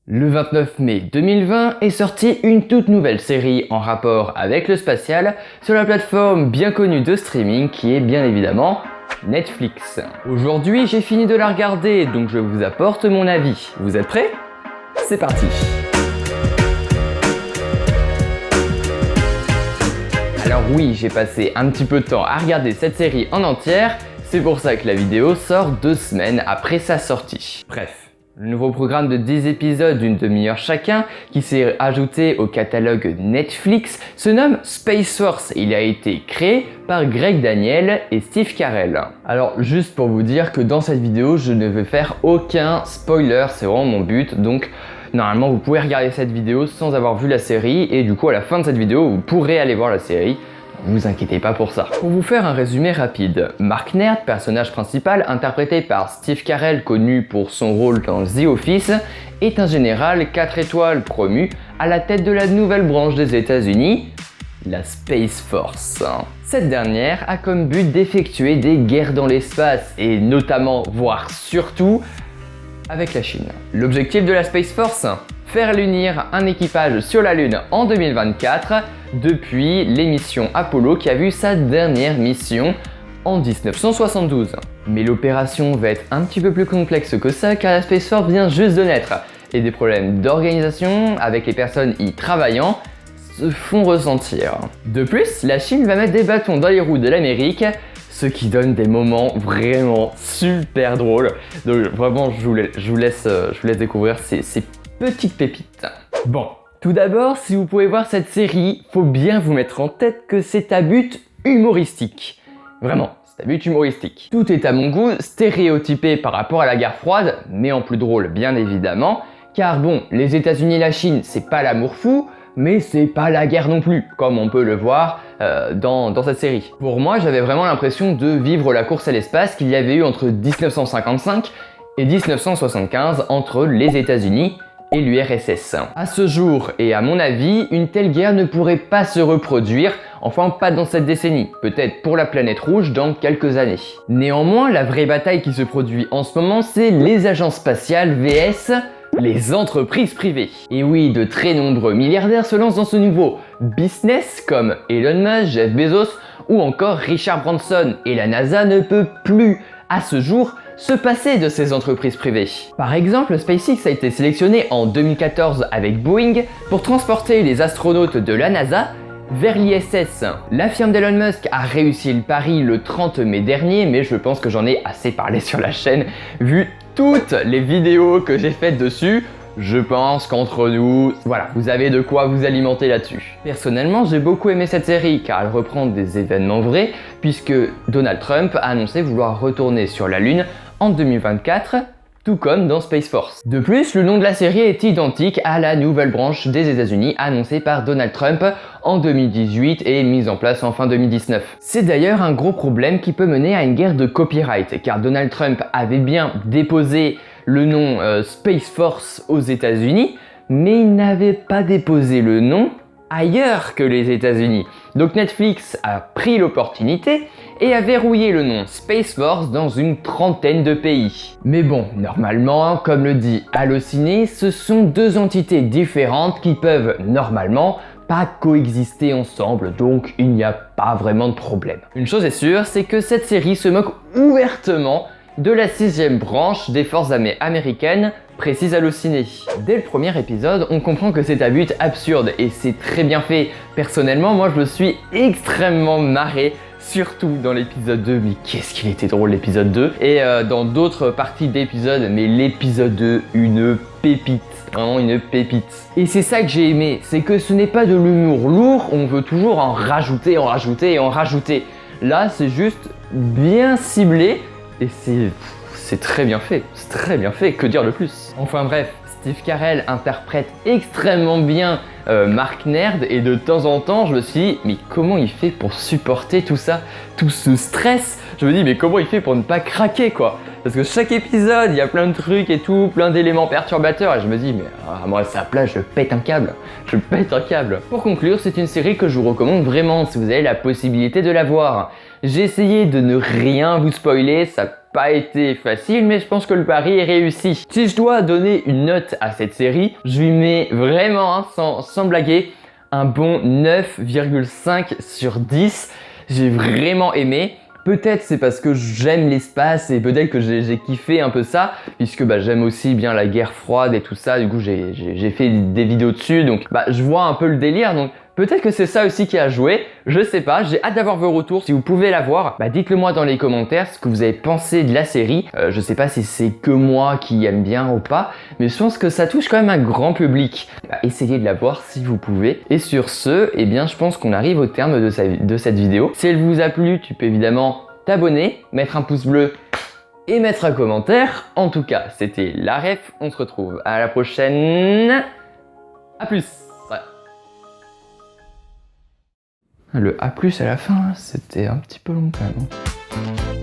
Le 29 mai 2020 est sortie une toute nouvelle série en rapport avec le spatial sur la plateforme bien connue de streaming qui est bien évidemment Netflix. Aujourd'hui j'ai fini de la regarder donc je vous apporte mon avis. Vous êtes prêts? C'est parti! Alors oui, j'ai passé un petit peu de temps à regarder cette série en entière, c'est pour ça que la vidéo sort 2 semaines après sa sortie. Bref. Le nouveau programme de 10 épisodes d'une demi-heure chacun, qui s'est ajouté au catalogue Netflix, se nomme Space Force. Il a été créé par Greg Daniels et Steve Carell. Alors juste pour vous dire que dans cette vidéo, je ne vais faire aucun spoiler, c'est vraiment mon but, donc normalement vous pouvez regarder cette vidéo sans avoir vu la série, et du coup à la fin de cette vidéo, vous pourrez aller voir la série. Ne vous inquiétez pas pour ça. Pour vous faire un résumé rapide, Mark Nerd, personnage principal interprété par Steve Carell, connu pour son rôle dans The Office, est un général 4 étoiles promu à la tête de la nouvelle branche des États-Unis, la Space Force. Cette dernière a comme but d'effectuer des guerres dans l'espace et notamment, voire surtout, avec la Chine. L'objectif de la Space Force? Faire l'unir un équipage sur la Lune en 2024 depuis l'émission Apollo qui a vu sa dernière mission en 1972. Mais l'opération va être un petit peu plus complexe que ça car la Space Force vient juste de naître et des problèmes d'organisation avec les personnes y travaillant se font ressentir. De plus, la Chine va mettre des bâtons dans les roues de l'Amérique, ce qui donne des moments vraiment super drôles. Donc vraiment, je vous laisse découvrir ces petites pépites. Bon, tout d'abord, si vous pouvez voir cette série, faut bien vous mettre en tête que c'est à but humoristique. Vraiment, c'est à but humoristique. Tout est à mon goût stéréotypé par rapport à la guerre froide, mais en plus drôle bien évidemment, car bon, les États-Unis et la Chine, c'est pas l'amour fou, mais c'est pas la guerre non plus, comme on peut le voir dans cette série. Pour moi, j'avais vraiment l'impression de vivre la course à l'espace qu'il y avait eu entre 1955 et 1975 entre les États-Unis et l'URSS. À ce jour, et à mon avis, une telle guerre ne pourrait pas se reproduire, enfin pas dans cette décennie, peut-être pour la planète rouge dans quelques années. Néanmoins, la vraie bataille qui se produit en ce moment, c'est les agences spatiales vs les entreprises privées. Et oui, de très nombreux milliardaires se lancent dans ce nouveau business comme Elon Musk, Jeff Bezos ou encore Richard Branson, et la NASA ne peut plus, à ce jour, se passer de ces entreprises privées. Par exemple, SpaceX a été sélectionné en 2014 avec Boeing pour transporter les astronautes de la NASA vers l'ISS. La firme d'Elon Musk a réussi le pari le 30 mai dernier, mais je pense que j'en ai assez parlé sur la chaîne, vu toutes les vidéos que j'ai faites dessus. Je pense qu'entre nous, voilà, vous avez de quoi vous alimenter là-dessus. Personnellement, j'ai beaucoup aimé cette série car elle reprend des événements vrais puisque Donald Trump a annoncé vouloir retourner sur la Lune en 2024, tout comme dans Space Force. De plus, le nom de la série est identique à la nouvelle branche des États-Unis annoncée par Donald Trump en 2018 et mise en place en fin 2019. C'est d'ailleurs un gros problème qui peut mener à une guerre de copyright car Donald Trump avait bien déposé le nom Space Force aux États-Unis, mais il n'avait pas déposé le nom ailleurs que les États-Unis. Donc Netflix a pris l'opportunité et a verrouillé le nom Space Force dans une 30aine de pays. Mais bon, normalement, comme le dit Allociné, ce sont 2 entités différentes qui peuvent normalement pas coexister ensemble, donc il n'y a pas vraiment de problème. Une chose est sûre, c'est que cette série se moque ouvertement de la 6e branche des forces américaines, précise Allociné. Dès le premier épisode, on comprend que c'est à but absurde et c'est très bien fait. Personnellement, moi je me suis extrêmement marré, surtout dans l'épisode 2, mais qu'est-ce qu'il était drôle l'épisode 2, et dans d'autres parties d'épisodes, mais l'épisode 2, une pépite, vraiment une pépite. Et c'est ça que j'ai aimé, c'est que ce n'est pas de l'humour lourd, on veut toujours en rajouter, en rajouter et en rajouter. Là, c'est juste bien ciblé, et c'est très bien fait, c'est très bien fait, que dire de plus? Enfin bref, Steve Carell interprète extrêmement bien Mark Nerd et de temps en temps je me suis dit mais comment il fait pour supporter tout ça, tout ce stress? Je me dis mais comment il fait pour ne pas craquer quoi? Parce que chaque épisode il y a plein de trucs et tout, plein d'éléments perturbateurs et je me dis mais moi à sa place je pète un câble, je pète un câble. Pour conclure, c'est une série que je vous recommande vraiment si vous avez la possibilité de la voir. J'ai essayé de ne rien vous spoiler, ça pas été facile, mais je pense que le pari est réussi. Si je dois donner une note à cette série, je lui mets vraiment, sans blaguer, un bon 9,5 sur 10. J'ai vraiment aimé. Peut-être c'est parce que j'aime l'espace et peut-être que j'ai kiffé un peu ça, puisque j'aime aussi bien la guerre froide et tout ça. Du coup j'ai fait des vidéos dessus, donc je vois un peu le délire. Donc peut-être que c'est ça aussi qui a joué, je sais pas. J'ai hâte d'avoir vos retours. Si vous pouvez la voir, dites-le moi dans les commentaires ce que vous avez pensé de la série. Je sais pas si c'est que moi qui aime bien ou pas, mais je pense que ça touche quand même un grand public. Essayez de la voir si vous pouvez. Et sur ce, eh bien je pense qu'on arrive au terme de cette vidéo. Si elle vous a plu, tu peux évidemment t'abonner, mettre un pouce bleu et mettre un commentaire. En tout cas, c'était la ref. On se retrouve à la prochaine. A plus. Le A+ à la fin, c'était un petit peu long quand même.